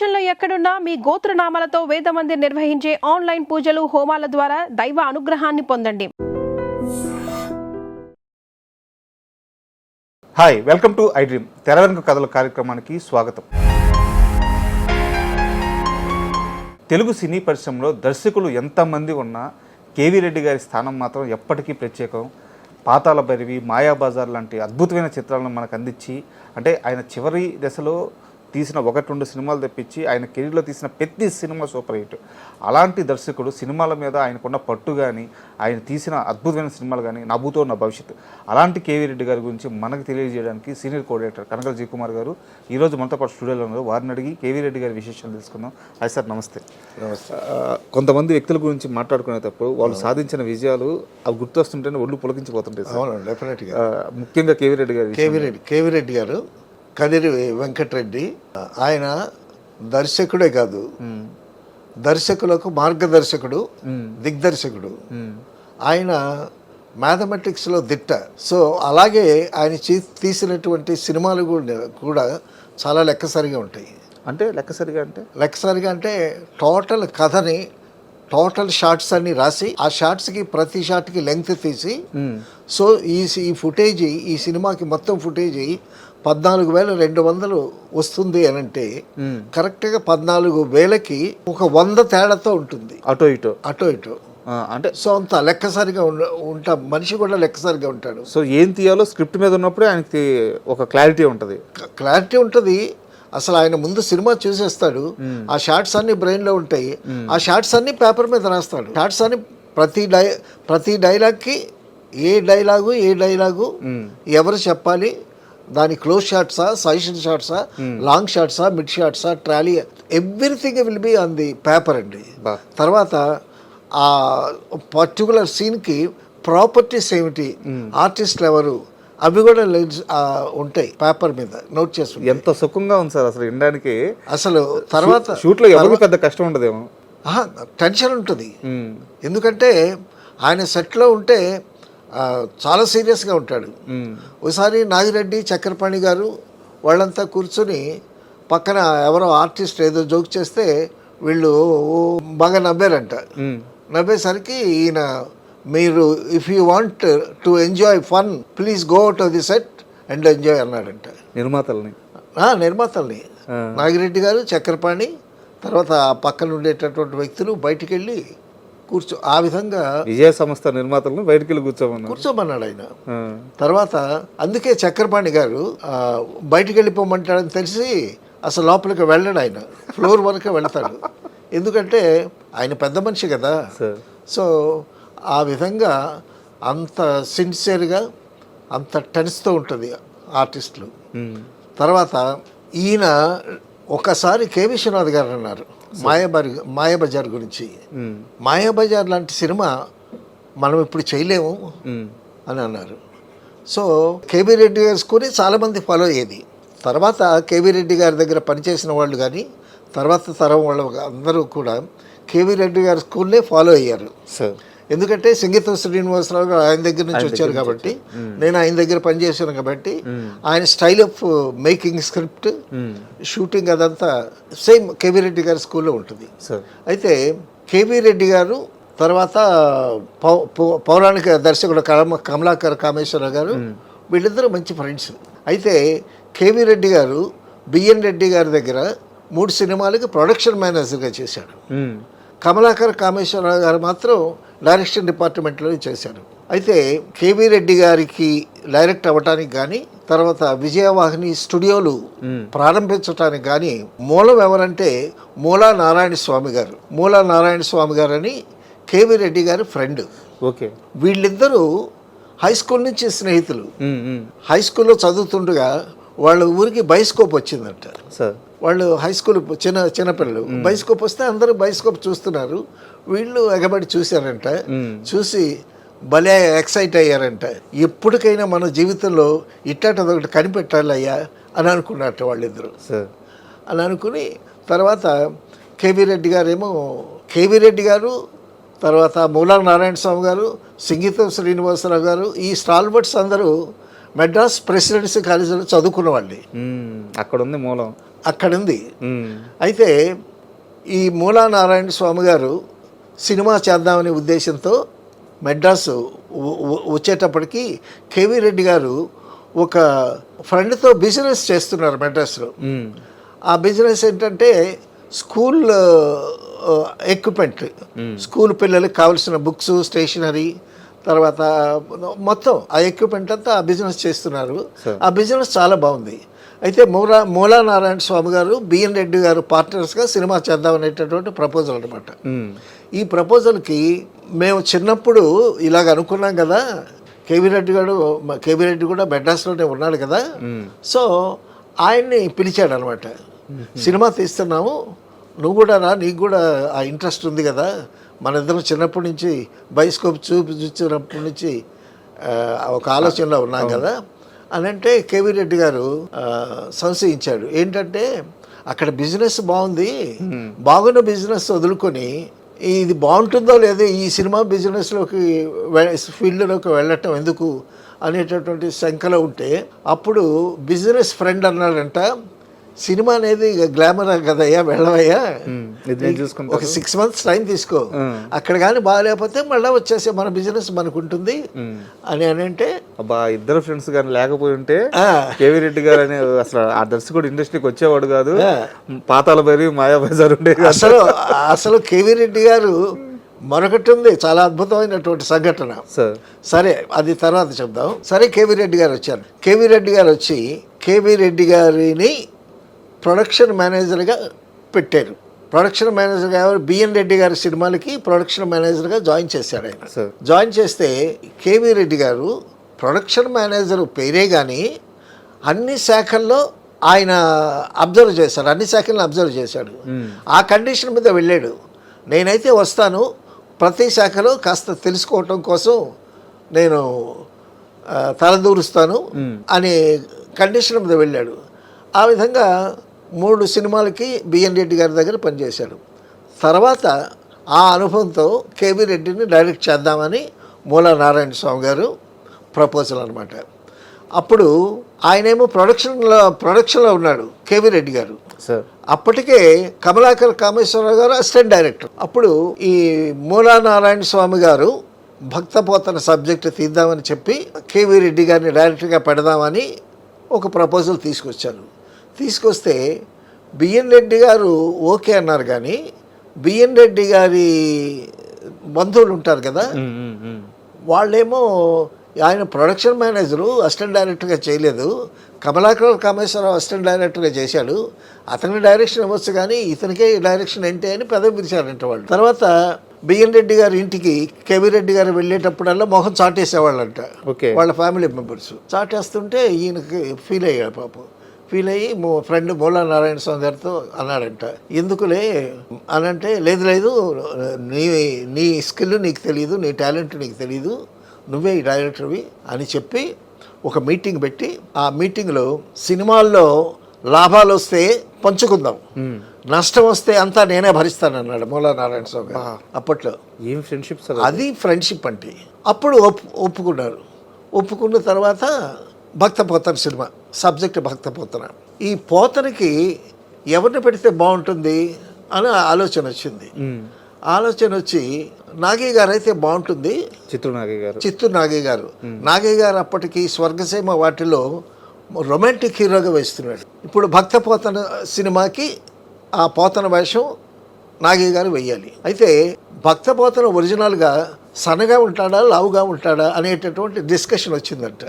ప్రపంచంలో ఎక్కడున్నా మీ గోత్రనామాలతో వేదమందిర్ నిర్వహించే ఆన్లైన్ పూజలు హోమాల ద్వారా దైవ అనుగ్రహాన్ని పొందండి. Hi, welcome to I dream తెర వెనుక కథల కార్యక్రమానికి స్వాగతం. తెలుగు సినీ పరిశ్రమలో దర్శకులు ఎంతమంది ఉన్నా కేవీ రెడ్డి గారి స్థానం మాత్రం ఎప్పటికీ ప్రత్యేకం. పాతాళ భైరవి, మాయాబజార్ లాంటి అద్భుతమైన చిత్రాలను మనకు అందించి, అంటే ఆయన చివరి దశలో తీసిన 1-2 సినిమాలు తెప్పించి ఆయన కెరీర్లో తీసిన ప్రతి సినిమా సూపర్ హిట్. అలాంటి దర్శకుడు సినిమాల మీద ఆయనకున్న పట్టు కానీ, ఆయన తీసిన అద్భుతమైన సినిమాలు కానీ నా భూతో నా భవిష్యత్తు. అలాంటి కేవీ రెడ్డి గారి గురించి మనకు తెలియజేయడానికి senior coordinator Kanakala G Kumar గారు ఈరోజు మనతో పాటు స్టూడియోలో ఉన్నారు. వారిని అడిగి కేవీ రెడ్డి గారి విశేషాలు తెలుసుకుందాం. హాయ్ సార్, నమస్తే. నమస్తే. కొంతమంది వ్యక్తుల గురించి మాట్లాడుకునేటప్పుడు వాళ్ళు సాధించిన విజయాలు అవి గుర్తొస్తుంటేనే ఒళ్ళు పులకించిపోతుంటాయి. అవును, డెఫినెట్గా. ముఖ్యంగా కేవీ రెడ్డి గారు కేవీ రెడ్డి గారు కదిరి వెంకటరెడ్డి, ఆయన దర్శకుడే కాదు, దర్శకులకు మార్గదర్శకుడు, దిగ్దర్శకుడు. ఆయన మ్యాథమెటిక్స్లో దిట్ట. సో అలాగే ఆయన తీసినటువంటి సినిమాలు కూడా చాలా లెక్కసరిగా ఉంటాయి. అంటే లెక్కసరిగా అంటే టోటల్ కథని, టోటల్ షార్ట్స్ అన్ని రాసి, ఆ షార్ట్స్కి ప్రతి షార్ట్కి లెంగ్త్ తీసి, సో ఈ ఫుటేజీ, ఈ సినిమాకి మొత్తం ఫుటేజీ 14,200 వస్తుంది అని అంటే కరెక్ట్గా 14,000కి ఒక 100 తేడాతో ఉంటుంది, అటో ఇటో. అంటే సో అంత లెక్కసారిగా మనిషి కూడా లెక్కసారిగా ఉంటాడు. సో ఏం తీయాలో స్క్రిప్ట్ మీద ఉన్నప్పుడే ఆయనకి ఒక క్లారిటీ ఉంటుంది. అసలు ఆయన ముందు సినిమా చూసేస్తాడు, ఆ షార్ట్స్ అన్ని బ్రెయిన్లో ఉంటాయి, ఆ షార్ట్స్ అన్ని పేపర్ మీద రాస్తాడు. షార్ట్స్ అన్ని ప్రతి డైలాగ్కి ఏ డైలాగు ఎవరు చెప్పాలి, దాని క్లోజ్ షాట్సా, సజెషన్ షాట్సా, లాంగ్ షాట్సా, మిడ్ షాట్సా, trolley, everything will be on the paper అండి. తర్వాత ఆ పర్టికులర్ సీన్కి ప్రాపర్టీస్ ఏమిటి, ఆర్టిస్టులు ఎవరు, అవి కూడా ఉంటాయి పేపర్ మీద నోట్ చేసుకుంటాం. ఎంత సుఖంగా ఉంది సార్ అసలు వినడానికి. అసలు తర్వాత షూట్లో ఎవరికి పెద్ద కష్టం ఉండదేమో, టెన్షన్ ఉంటుంది. ఎందుకంటే ఆయన సెట్లో ఉంటే చాలా సీరియస్గా ఉంటాడు. ఒకసారి నాగిరెడ్డి, చక్రపాణి గారు వాళ్ళంతా కూర్చొని పక్కన ఎవరో ఆర్టిస్ట్ ఏదో జోక్ చేస్తే వీళ్ళు బాగా నవ్వారంట. నవ్వేసరికి ఈయన, మీరు if you want to enjoy fun please go out of the set and enjoy అన్నాడంట. నిర్మాతల్ని నాగిరెడ్డి గారు, చక్రపాణి, తర్వాత పక్కన ఉండేటటువంటి వ్యక్తులు బయటికి వెళ్ళి ఆ విధంగా విజయ సంస్థ నిర్మాతలను బయటికి వెళ్ళి కూర్చోమన్నాడు ఆయన. తర్వాత అందుకే చక్రపాణి గారు బయటికి వెళ్ళిపోమంటాడని తెలిసి అసలు లోపలికి వెళ్ళాడు. ఆయన ఫ్లోర్ వరకే వెళ్తాడు, ఎందుకంటే ఆయన పెద్ద మనిషి కదా. సో ఆ విధంగా అంత సిన్సియర్గా, అంత టెన్స్తో ఉంటుంది ఆర్టిస్టులు. తర్వాత ఈయన ఒకసారి కె విశ్వనాథ్ గారు అన్నారు మాయాబజార్ గురించి. మాయాబజార్ లాంటి సినిమా మనం ఇప్పుడు చేయలేము అని అన్నారు. సో కేవీ రెడ్డి గారి స్కూల్ని చాలామంది ఫాలో అయ్యేది. తర్వాత కేవీ రెడ్డి గారి దగ్గర పనిచేసిన వాళ్ళు కానీ, తర్వాత తరం వాళ్ళు అందరూ కూడా కేవీ రెడ్డి గారి స్కూల్నే ఫాలో అయ్యారు. ఎందుకంటే సంగీతం శ్రీనివాసరావు గారు ఆయన దగ్గర నుంచి వచ్చారు కాబట్టి, నేను ఆయన దగ్గర పనిచేశాను కాబట్టి, ఆయన style of making script, shooting అదంతా సేమ్ కేవీ రెడ్డి గారి స్కూల్లో ఉంటుంది. అయితే కేవీ రెడ్డి గారు తర్వాత పౌరాణిక దర్శకుడు కమలాకర్ కామేశ్వరరావు గారు, వీళ్ళిద్దరూ మంచి ఫ్రెండ్స్. అయితే కేవీ రెడ్డి గారు బిఎన్ రెడ్డి గారి దగ్గర 3 సినిమాలకి ప్రొడక్షన్ మేనేజర్గా చేశాడు. కమలాకర్ కామేశ్వరరావు గారు మాత్రం డైరెక్షన్ డిపార్ట్మెంట్లో చేశారు. అయితే కేవీ రెడ్డి గారికి డైరెక్ట్ అవ్వటానికి కానీ, తర్వాత విజయవాహిని స్టూడియోలు ప్రారంభించడానికి కానీ మూలం ఎవరంటే మూలా నారాయణ స్వామి గారు అని కేవీ రెడ్డి గారి ఫ్రెండ్. వీళ్ళిద్దరూ హై స్కూల్ నుంచి స్నేహితులు. హై స్కూల్లో చదువుతుండగా వాళ్ళ ఊరికి బైస్కోప్ వచ్చిందంట. వాళ్ళు హై స్కూల్ చిన్నపిల్లలు, బైస్కోప్ వస్తే అందరూ బైస్కోప్ చూస్తున్నారు. వీళ్ళు ఎగబడి చూశారంట. చూసి భలే ఎక్సైట్ అయ్యారంట. ఎప్పటికైనా మన జీవితంలో ఇట్లాంటిది ఒకటి కనిపెట్టాలయ్యా అని అనుకున్నట్టు వాళ్ళిద్దరు. అని అనుకుని తర్వాత కేవీ రెడ్డి గారు తర్వాత మూలా నారాయణ స్వామి గారు, సంగీతం శ్రీనివాసరావు గారు, ఈ స్టాల్వర్ట్స్ అందరూ మెడ్రాస్ ప్రెసిడెన్సీ కాలేజీలో చదువుకున్న వాళ్ళే. అక్కడ ఉంది మూలం. అక్కడుంది. అయితే ఈ మూలా నారాయణ స్వామి గారు సినిమా చేద్దామనే ఉద్దేశంతో మెడ్రాసు వచ్చేటప్పటికి కేవీ రెడ్డి గారు ఒక ఫ్రెండ్తో బిజినెస్ చేస్తున్నారు మెడ్రాస్లో. ఆ బిజినెస్ ఏంటంటే స్కూల్ ఎక్విప్మెంట్, స్కూల్ పిల్లలకి కావాల్సిన బుక్స్, స్టేషనరీ, తర్వాత మొత్తం ఆ ఎక్విప్మెంట్ అంతా ఆ బిజినెస్ చేస్తున్నారు. ఆ బిజినెస్ చాలా బాగుంది. అయితే మూలా నారాయణ స్వామి గారు, బిఎన్ రెడ్డి గారు పార్ట్నర్స్గా సినిమా చేద్దామనేటటువంటి ప్రపోజల్ అనమాట. ఈ ప్రపోజల్కి మేము చిన్నప్పుడు ఇలాగ అనుకున్నాం కదా, కేవీ రెడ్డి కూడా మెడ్రాస్లోనే ఉన్నాడు కదా, సో ఆయన్ని పిలిచాడు అనమాట. సినిమా తీస్తున్నాము, నువ్వు కూడా రా, నీకు కూడా ఆ ఇంట్రెస్ట్ ఉంది కదా, మన ఇద్దరం చిన్నప్పటి నుంచి బయోస్కోప్ చూసినప్పటి నుంచి ఒక ఆలోచనలో ఉన్నాం కదా అని అంటే కేవీ రెడ్డి గారు సంశయించాడు. ఏంటంటే అక్కడ బిజినెస్ బాగుంది, బాగున్న బిజినెస్ వదులుకొని ఇది బాగుంటుందో లేదో ఈ సినిమా బిజినెస్లోకి ఫీల్డ్లోకి వెళ్ళటం ఎందుకు అనేటటువంటి శంకలో ఉంటే, అప్పుడు బిజినెస్ ఫ్రెండ్ అన్నాడంట, సినిమా అనేది గ్లామర్ కదయ్యా, వెళ్ళవయ్యా, ఒక 6 months టైం తీసుకో, అక్కడ కానీ బాగాలేకపోతే మళ్ళీ వచ్చేసే మన బిజినెస్ మనకు ఉంటుంది అని అంటే, అబ్బా ఇద్దరు ఫ్రెండ్స్ కానీ లేకపోయి ఉంటే కేవీ రెడ్డి గారు అనే అసలు ఆ దర్శకుడు ఇండస్ట్రీకి వచ్చేవాడు కాదు, పాతాల భైరవి, మాయాబజార్ ఉండే. అసలు కేవీ రెడ్డి గారు మరొకటి ఉంది, చాలా అద్భుతమైనటువంటి సంఘటన. సరే అది తర్వాత చెప్దాం. సరే కేవీ రెడ్డి గారు వచ్చారు. కేవీ రెడ్డి గారు వచ్చి కేవీ రెడ్డి గారిని ప్రొడక్షన్ మేనేజర్గా పెట్టారు. ప్రొడక్షన్ మేనేజర్గా బిఎన్ రెడ్డి గారి సినిమాలకి ప్రొడక్షన్ మేనేజర్గా జాయిన్ చేశాడు ఆయన. జాయిన్ చేస్తే కేవీ రెడ్డి గారు ప్రొడక్షన్ మేనేజర్ పేరే కానీ అన్ని శాఖల్లో ఆయన అబ్జర్వ్ చేశాడు, అన్ని శాఖలను అబ్జర్వ్ చేశాడు. ఆ కండిషన్ మీద వెళ్ళాడు, నేనైతే వస్తాను, ప్రతి శాఖలో కాస్త తెలుసుకోవటం కోసం నేను తలదూరుస్తాను అనే కండిషన్ మీద వెళ్ళాడు. ఆ విధంగా 3 సినిమాలకి బిఎన్ రెడ్డి గారి దగ్గర పనిచేశాడు. తర్వాత ఆ అనుభవంతో కేవీ రెడ్డిని డైరెక్ట్ చేద్దామని మూలా నారాయణ స్వామి గారు ప్రపోజల్ అనమాట. అప్పుడు ఆయనేమో ప్రొడక్షన్లో ఉన్నాడు కేవీ రెడ్డి గారు. అప్పటికే కమలాకర్ కామేశ్వరరావు గారు అసిస్టెంట్ డైరెక్టర్. అప్పుడు ఈ మూలా నారాయణ స్వామి గారు భక్తపోతన సబ్జెక్ట్ తీద్దామని చెప్పి కేవీ రెడ్డి గారిని డైరెక్ట్గా పెడదామని ఒక ప్రపోజల్ తీసుకొస్తే బిఎన్ రెడ్డి గారు ఓకే అన్నారు. కానీ బిఎన్ రెడ్డి గారి బంధువులు ఉంటారు కదా, వాళ్ళేమో ఆయన ప్రొడక్షన్ మేనేజరు అసిస్టెంట్ డైరెక్టర్గా చేయలేదు, కమలాకర్ కామేశ్వరరావు అసిస్టెంట్ డైరెక్టర్గా చేశాడు, అతనికి డైరెక్షన్ ఇవ్వచ్చు కానీ ఇతనికే డైరెక్షన్ ఏంటి అని పెదవి పిలిచారంట వాళ్ళు. తర్వాత బిఎన్ రెడ్డి గారి ఇంటికి కేవీ రెడ్డి గారు వెళ్ళేటప్పుడల్లా మొహం చాటేసేవాళ్ళంట వాళ్ళ ఫ్యామిలీ మెంబర్స్. చాటేస్తుంటే ఈయనకి ఫీల్ అయ్యాడు పాపం. ఫీల్ అయ్యి ఫ్రెండ్ మూలా నారాయణ స్వామి గారితో అన్నాడంట, ఎందుకులే అని అంటే, లేదు నీ స్కిల్ నీకు తెలియదు, నీ టాలెంట్ నీకు తెలియదు, నువ్వే ఈ డైరెక్టర్వి అని చెప్పి ఒక మీటింగ్ పెట్టి, ఆ మీటింగ్లో సినిమాల్లో లాభాలు వస్తే పంచుకుందాం, నష్టం వస్తే అంతా నేనే భరిస్తానన్నాడు మూలా నారాయణ స్వామి. అప్పట్లో ఏం ఫ్రెండ్షిప్, అది ఫ్రెండ్షిప్ అంటే. అప్పుడు ఒప్పుకున్నారు. ఒప్పుకున్న తర్వాత భక్తపోతన సినిమా సబ్జెక్ట్ భక్తపోతన. ఈ పోతనకి ఎవరిని పెడితే బాగుంటుంది అని ఆలోచన వచ్చింది. ఆలోచన వచ్చి నాగయ్య గారు అయితే బాగుంటుంది, చిత్తూరు నాగయ్య గారు. నాగయ్య గారు అప్పటికి స్వర్గసీమ వాటిలో రొమాంటిక్ హీరోగా వేస్తున్నాడు. ఇప్పుడు భక్తపోతన సినిమాకి ఆ పోతన వేషం నాగయ్య గారు వెయ్యాలి. అయితే భక్తపోతన ఒరిజినల్గా సన్నగా ఉంటాడా లావుగా ఉంటాడా అనేటటువంటి డిస్కషన్ వచ్చిందంట.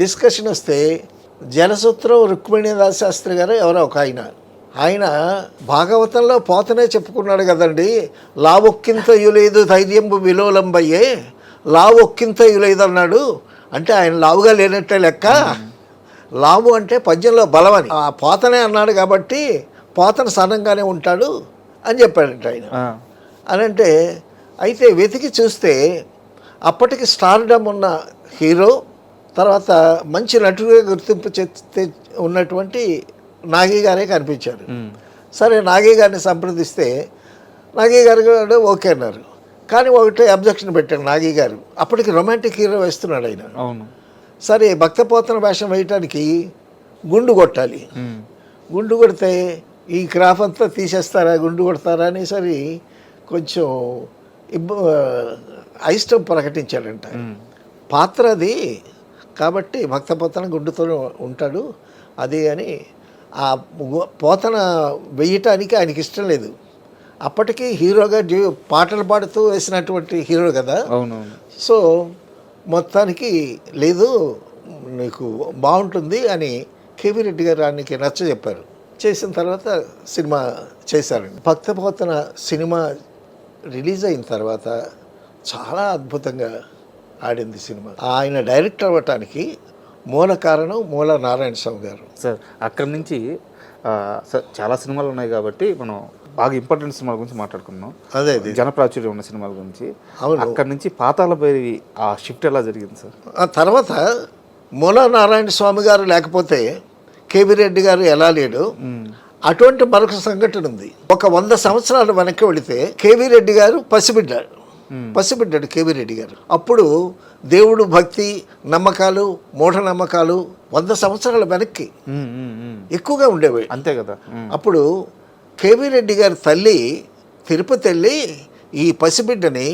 డిస్కషన్ వస్తే జలసూత్రం రుక్మిణీదాస్ శాస్త్రి గారు ఎవరో ఒక ఆయన భాగవతంలో పోతనే చెప్పుకున్నాడు కదండి, లావొక్కింతయు లేదు ధైర్యంబు విలోలంబయ్యే, లావొక్కింతయు లేదు అన్నాడు. అంటే ఆయన లావుగా లేనట్టే లెక్క, లావు అంటే పద్యంలో బలమని. ఆ పోతనే అన్నాడు కాబట్టి పోతన సన్నంగానే ఉంటాడు అని చెప్పాడంట ఆయన. అని అంటే అయితే వెతికి చూస్తే అప్పటికి స్టార్డమ్ ఉన్న హీరో, తర్వాత మంచి నటుడిగా గుర్తింపు ఉన్నటువంటి నాగయ్య గారే కనిపించారు. సరే నాగయ్య గారిని సంప్రదిస్తే నాగయ్య గారు కూడా ఓకే అన్నారు. కానీ ఒకటే అబ్జెక్షన్ పెట్టారు నాగయ్య గారు, అప్పటికి రొమాంటిక్ హీరో వేస్తున్నాడు ఆయన. సరే భక్తపోతన వేషం వేయటానికి గుండు కొట్టాలి. గుండు కొడితే ఈ క్రాఫ్ అంతా తీసేస్తారా, గుండు కొడతారా అనేసరి కొంచెం అయిష్టం ప్రకటించాడంట. పాత్ర అది కాబట్టి భక్త పోతన గుండుతో ఉంటాడు అది అని ఆ పోతన వేయటానికి ఆయనకి ఇష్టం లేదు. అప్పటికి హీరోగా పాటలు పాడుతూ వేసినటువంటి హీరో కదా. అవునవును. సో మొత్తానికి లేదు నీకు బాగుంటుంది అని కేవీ రెడ్డి గారు ఆయనకి నచ్చ చెప్పారు. చేసిన తర్వాత సినిమా చేశారండి. భక్త పోతన సినిమా రిలీజ్ అయిన తర్వాత చాలా అద్భుతంగా ఆడింది సినిమా. ఆయన డైరెక్టర్ అవ్వటానికి మూల కారణం మూల నారాయణ స్వామి గారు. సార్ అక్కడి నుంచి సార్ చాలా సినిమాలు ఉన్నాయి కాబట్టి మనం బాగా ఇంపార్టెంట్ సినిమాల గురించి మాట్లాడుకున్నాం. అదే జనప్రాచుర్యం ఉన్న సినిమాల గురించి. అవును. అక్కడి నుంచి పాతాళ భైరవి ఆ షిఫ్ట్ ఎలా జరిగింది సార్? ఆ తర్వాత మూల నారాయణ స్వామి గారు లేకపోతే కేవీ రెడ్డి గారు ఎలా లేడు, అటువంటి మరొక సంఘటన ఉంది. ఒక 100 సంవత్సరాలు వెనక్కి వెళితే కేవీ రెడ్డి గారు పసిబిడ్డాడు కేవీ రెడ్డి గారు. అప్పుడు దేవుడు భక్తి నమ్మకాలు మూఢనమ్మకాలు 100 సంవత్సరాల వెనక్కి ఎక్కువగా ఉండేవి. అంతే కదా. అప్పుడు కేవీ రెడ్డి గారి తల్లి తిరుపతి వెళ్ళి ఈ పసిబిడ్డని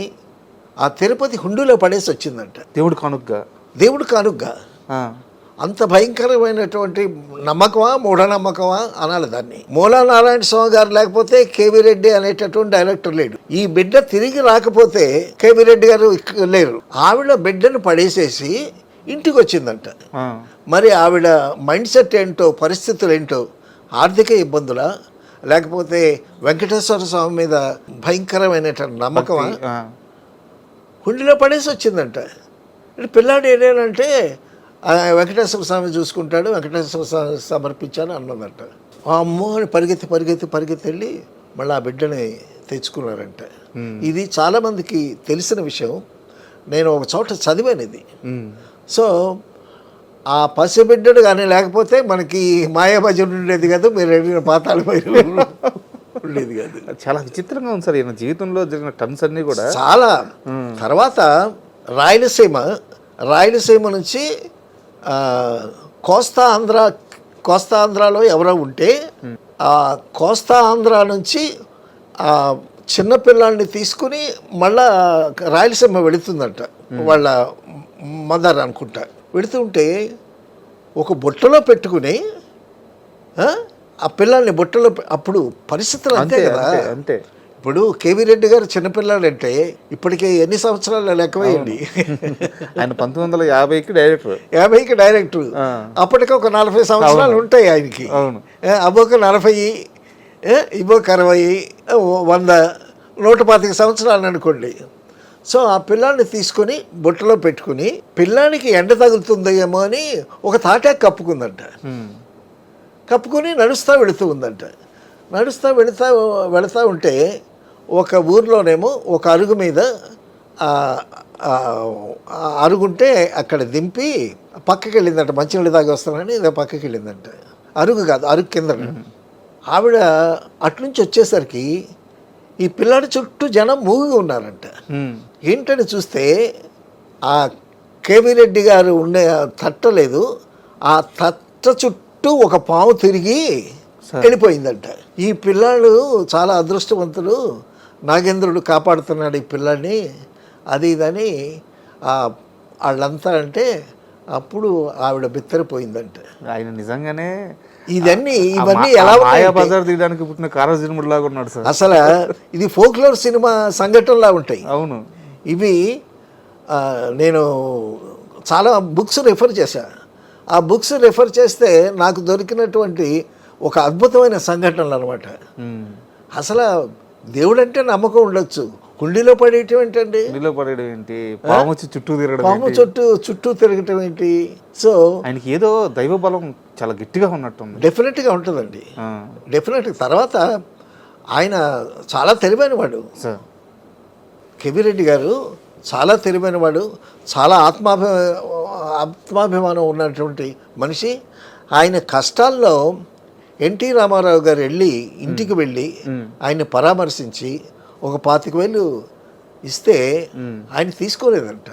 ఆ తిరుపతి హుండీలో పడేసి వచ్చిందంట. దేవుడు కానుగ్గా. అంత భయంకరమైనటువంటి నమ్మకమా మూఢనమ్మకమా అనాలి దాన్ని. మూలా నారాయణ స్వామి గారు లేకపోతే కేవీ రెడ్డి అనేటటువంటి డైరెక్టర్ లేడు. ఈ బిడ్డ తిరిగి రాకపోతే కేవీ రెడ్డి గారు లేరు. ఆవిడ బిడ్డను పడేసేసి ఇంటికి వచ్చిందంట. మరి ఆవిడ మైండ్ సెట్ ఏంటో, పరిస్థితులు ఏంటో, ఆర్థిక ఇబ్బందులా లేకపోతే వెంకటేశ్వర స్వామి మీద భయంకరమైనటువంటి నమ్మకమా, హుండీలో పడేసి వచ్చిందంట. పిల్లాడు ఏదేనంటే వెంకటేశ్వర స్వామి చూసుకుంటాడు, వెంకటేశ్వర స్వామి సమర్పించాను అన్నదంట. అమ్మో అని పరిగెత్తి వెళ్ళి మళ్ళీ ఆ బిడ్డని తెచ్చుకున్నారంట. ఇది చాలామందికి తెలిసిన విషయం. నేను ఒక చోట చదివాను ఇది. సో ఆ పసిబిడ్డడు కానీ లేకపోతే మనకి మాయాబజార్ ఉండేది కాదు, మీరు అడిగిన పాతాళ భైరవి ఉండేది కాదు. చాలా విచిత్రంగా ఉంది సార్ ఈయన జీవితంలో జరిగిన టర్న్స్ అన్నీ కూడా చాలా. తర్వాత రాయలసీమ నుంచి కోస్తా ఆంధ్రాలో ఎవరో ఉంటే ఆ కోస్తా ఆంధ్ర నుంచి ఆ చిన్నపిల్లాడిని తీసుకుని మళ్ళా రాయలసీమ వెళుతుందంట వాళ్ళ మదర్ అనుకుంటా. వెళుతుంటే ఒక బుట్టలో పెట్టుకుని ఆ పిల్లల్ని బుట్టలో అప్పుడు పరిస్థితులు అంతే కదా. అంతే. ఇప్పుడు కేవీ రెడ్డి గారు చిన్నపిల్లాడంటే ఇప్పటికే ఎన్ని సంవత్సరాలు లెక్కవేయండి. ఆయన 1950కి డైరెక్టర్. 50కి డైరెక్టర్. అప్పటికి ఒక 40 సంవత్సరాలు ఉంటాయి ఆయనకి. అబ్బోక 40, ఇబ్బోక 60, 100, 125 సంవత్సరాలు అనుకోండి. సో ఆ పిల్లాన్ని తీసుకొని బుట్టలో పెట్టుకుని పిల్లానికి ఎండ తగులుతుందేమో అని ఒక తాటాకు కప్పుకుని నడుస్తూ వెళుతూ ఉందంట. వెళుతూ ఉంటే ఒక ఊర్లోనేమో ఒక అరుగు మీద అరుగుంటే అక్కడ దింపి పక్కకి వెళ్ళిందంట. మంచినీళ్ళు తాగి వస్తానని ఇదే పక్కకి వెళ్ళిందంట. అరుగు కాదు, అరుగు కింద. ఆవిడ అట్నుంచి వచ్చేసరికి ఈ పిల్లాడి చుట్టూ జనం మూగిగా ఉన్నారంట. ఏంటని చూస్తే ఆ కేవీ రెడ్డి గారు ఉండే తట్టలేదు, ఆ తట్ట చుట్టూ ఒక పాము తిరిగి వెళ్ళిపోయిందంట. ఈ పిల్లాడు చాలా అదృష్టవంతుడు, నాగేంద్రుడు కాపాడుతున్నాడు ఈ పిల్లాడిని, అది ఇదని వాళ్ళంతా అంటే అప్పుడు ఆవిడ బిత్తరపోయిందంట. ఆయన నిజంగానే ఇవన్నీ ఎలా మాయాబజార్ తీయడానికి పుట్టిన కారజన్ముడు లాగా ఉన్నాడు సార్. అసలు ఇది ఫోక్లోర్ సినిమా సంఘటనలా ఉంటాయి. అవును. ఇవి నేను చాలా బుక్స్ రెఫర్ చేశాను. ఆ బుక్స్ రెఫర్ చేస్తే నాకు దొరికినటువంటి ఒక అద్భుతమైన సంఘటనలు అనమాట. అసలు దేవుడు అంటే నమ్మకం ఉండొచ్చు, హుండీలో పడేయటం ఏంటండి, పాము చుట్టూ తిరగటం ఏంటి. సో ఆయనకి ఏదో దైవ బలం చాలా గట్టిగా ఉన్నట్టుంది. డెఫినెట్గా ఉంటుందండి, డెఫినెట్గా. తర్వాత ఆయన చాలా తెలివైనవాడు. కేవీ రెడ్డి గారు చాలా తెలివైనవాడు, చాలా ఆత్మాభిమానం ఉన్నటువంటి మనిషి. ఆయన కష్టాల్లో ఎన్టీ రామారావు గారు ఇంటికి వెళ్ళి ఆయన్ని పరామర్శించి ఒక 25,000 ఇస్తే ఆయన తీసుకోలేదంట.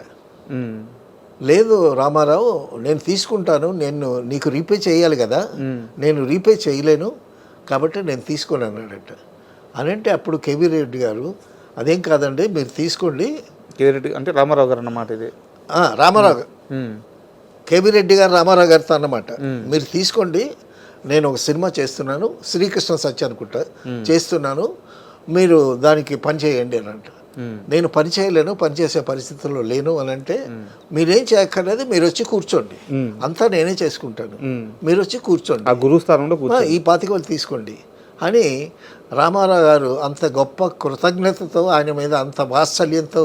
లేదు రామారావు, నేను తీసుకుంటాను, నేను నీకు రీపే చేయాలి కదా, నేను రీపే చేయలేను కాబట్టి నేను తీసుకొని అన్నాడట. అనంటే అప్పుడు కేవీ రెడ్డి గారు అదేం కాదండి మీరు తీసుకోండి. కేవీ రెడ్డి అంటే రామారావు గారు అన్నమాట ఇది. రామారావు గారు, కేవీ రెడ్డి గారు రామారావు గారితో అన్నమాట, మీరు తీసుకోండి, నేను ఒక సినిమా చేస్తున్నాను, శ్రీకృష్ణ సత్య అనుకుంటా చేస్తున్నాను, మీరు దానికి పని చేయండి అని అంట. నేను పని చేయలేను, పని చేసే పరిస్థితుల్లో లేను అని అంటే, మీరేం చేయక్కర్లేదు, మీరు వచ్చి కూర్చోండి, అంతా నేనే చేసుకుంటాను, మీరు వచ్చి కూర్చోండి, ఆ గురువు స్థానంలో ఈ 25,000 తీసుకోండి అని రామారావు గారు అంత గొప్ప కృతజ్ఞతతో, ఆయన మీద అంత వాత్సల్యంతో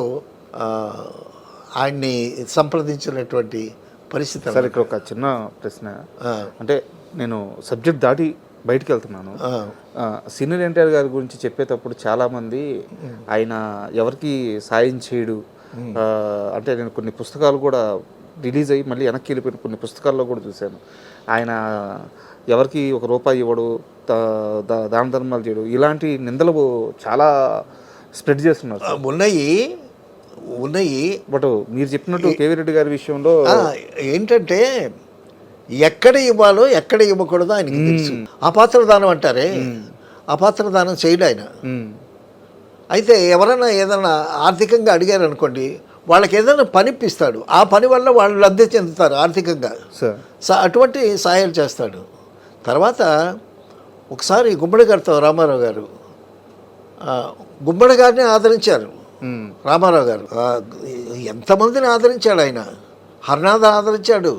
ఆయన్ని సంప్రదించినటువంటి పరిస్థితి. సార్ ఇక్కడ ఒక చిన్న ప్రశ్న, అంటే నేను సబ్జెక్ట్ దాటి బయటికి వెళ్తున్నాను. సీనియర్ ఎన్టీఆర్ గారి గురించి చెప్పేటప్పుడు చాలామంది ఆయన ఎవరికి సాయం చేయడు, అంటే నేను కొన్ని పుస్తకాలు కూడా రిలీజ్ అయ్యి మళ్ళీ వెనక్కి వెళ్ళిపోయిన కొన్ని పుస్తకాల్లో కూడా చూశాను, ఆయన ఎవరికి ₹1 ఇవ్వడు, దాన ధర్మాలు చేయడు, ఇలాంటి నిందలు చాలా స్ప్రెడ్ చేస్తున్నారు. ఉన్నాయి బట్ మీరు చెప్పినట్టు కేవీ రెడ్డి గారి విషయంలో ఏంటంటే ఎక్కడ ఇవ్వాలో ఎక్కడ ఇవ్వకూడదో ఆయనకి తెలుసు. అపాత్రదానం అంటారే, అపాత్రదానం చేయడు ఆయన. అయితే ఎవరైనా ఏదైనా ఆర్థికంగా అడిగారు అనుకోండి, వాళ్ళకి ఏదైనా పని ఇప్పిస్తాడు, ఆ పని వల్ల వాళ్ళు లబ్ధి చెందుతారు ఆర్థికంగా, అటువంటి సాయాలు చేస్తాడు. తర్వాత ఒకసారి గుమ్మడి గారితో రామారావు గారు, గుమ్మడి గారిని ఆదరించారు రామారావు గారు. ఎంతమందిని ఆదరించాడు ఆయన, హర్నాథ్ ఆదరించాడు,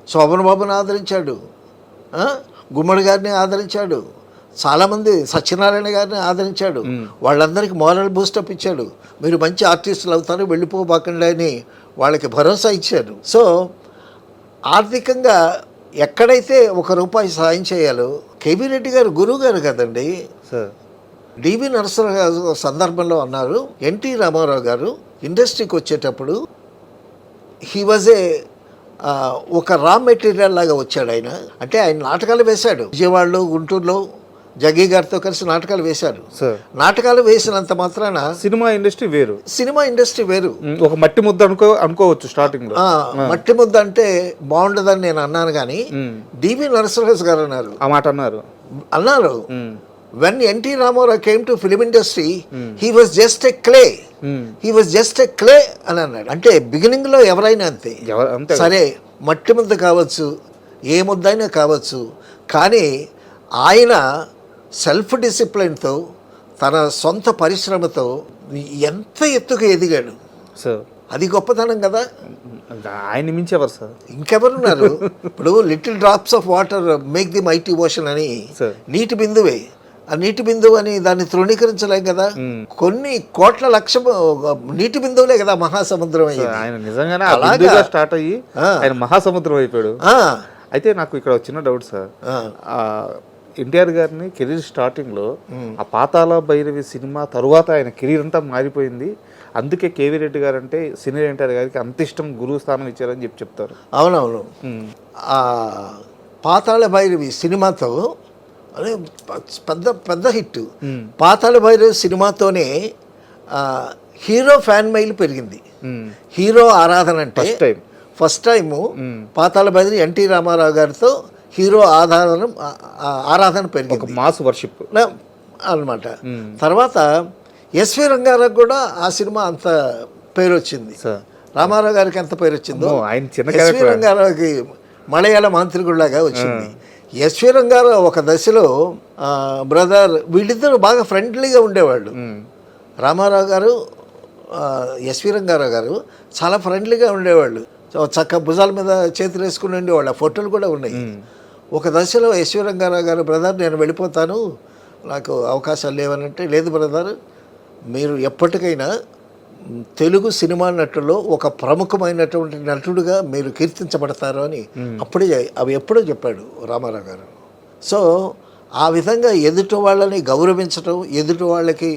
శోభన్ బాబుని ఆదరించాడు, గుమ్మడి గారిని ఆదరించాడు, చాలామంది సత్యనారాయణ గారిని ఆదరించాడు, వాళ్ళందరికీ మోరల్ బూస్టప్ ఇచ్చాడు, మీరు మంచి ఆర్టిస్టులు అవుతారు వెళ్ళిపోబాకండి అని వాళ్ళకి భరోసా ఇచ్చాడు. సో ఆర్థికంగా ఎక్కడైతే ₹1 సాయం చేయాలో, కేవీ రెడ్డి గారు గురువు గారు కదండి, డివి నరసింహరావు గారు సందర్భంలో అన్నారు, ఎన్టీ రామారావు గారు ఇండస్ట్రీకి వచ్చేటప్పుడు హీ వాజ్ ఒక రా మెటీరియల్ లాగా వచ్చాడు ఆయన. అంటే ఆయన నాటకాలు వేశాడు, విజయవాడలో గుంటూరులో జగ్గీ గారితో కలిసి నాటకాలు వేశారు. నాటకాలు వేసినంత మాత్రాన సినిమా ఇండస్ట్రీ వేరు. ఒక మట్టి ముద్ద అనుకోవచ్చు స్టార్టింగ్ లో. మట్టి ముద్ద అంటే బాగుండదని నేను అన్నాను, కానీ డివి నరసింహరావు గారు అన్నారు, ఆ మాట అన్నారు. When N.T. Ramarao came to film industry, he was just a clay. అని అన్నాడు. అంటే బిగినింగ్ లో ఎవరైనా అంతే, సరే మట్టి ముద్ద కావచ్చు, ఏ ముద్ద అయినా కావచ్చు, కానీ ఆయన సెల్ఫ్ డిసిప్లిన్తో, తన సొంత పరిశ్రమతో ఎంత ఎత్తుకు ఎదిగాడు. అది గొప్పతనం కదా. ఆయన మించి ఎవరు సార్, ఇంకెవరున్నారు? ఇప్పుడు little drops of water make the mighty ocean అని, నీటి బిందువే, ఆ నీటి బిందువు అని దాన్ని తృణీకరించలేం కదా. కొన్ని కోట్ల లక్ష నీటి బిందువులే కదా మహాసముద్రం అయ్యింది, స్టార్ట్ అయ్యి ఆయన మహాసముద్రం అయిపోయాడు. అయితే నాకు ఇక్కడ చిన్న డౌట్ సార్, ఎన్టీఆర్ గారిని కెరీర్ స్టార్టింగ్లో ఆ పాతాళ భైరవి సినిమా తరువాత ఆయన కెరీర్ అంతా మారిపోయింది, అందుకే కేవీ రెడ్డి గారు అంటే సీనియర్ ఎన్టీఆర్ గారికి అంత ఇష్టం, గురువు స్థానం ఇచ్చారని చెప్తారు. అవునవును. ఆ పాతాళ భైరవి సినిమాతో అదే పెద్ద హిట్. పాతాళ భైరవి సినిమాతోనే హీరో ఫ్యాన్ మైల్ పెరిగింది, హీరో ఆరాధన. అంటే ఫస్ట్ టైము పాతాళ భైరవి ఎన్టీ రామారావు గారితో హీరో ఆరాధన పెరిగింది, మాస్ వర్షిప్ అన్నమాట. తర్వాత ఎస్వి రంగారావు కూడా ఆ సినిమా అంత పేరు వచ్చింది, రామారావు గారికి ఎంత పేరు వచ్చిందో ఎస్వి రంగారావుకి మలయాళ మాంత్రికుడిలాగా వచ్చింది. ఎస్వి రంగారావు ఒక దశలో బ్రదర్ వీళ్ళిద్దరూ బాగా ఫ్రెండ్లీగా ఉండేవాళ్ళు. రామారావు గారు, ఎస్వి రంగారావు గారు చాలా ఫ్రెండ్లీగా ఉండేవాళ్ళు, చక్క భుజాల మీద చేతులు వేసుకుని ఉండేవాళ్ళు. ఆ ఫోటోలు కూడా ఉన్నాయి. ఒక దశలో ఎస్వి రంగారావు గారు, బ్రదర్ నేను వెళ్ళిపోతాను, నాకు అవకాశాలు లేవనంటే, లేదు బ్రదర్, మీరు ఎప్పటికైనా తెలుగు సినిమా నటుల్లో ఒక ప్రముఖమైనటువంటి నటుడుగా మీరు కీర్తించబడతారు అని అప్పుడే అవి ఎప్పుడో చెప్పాడు రామారావు గారు. సో ఆ విధంగా ఎదుటి వాళ్ళని గౌరవించటం, ఎదుటి వాళ్ళకి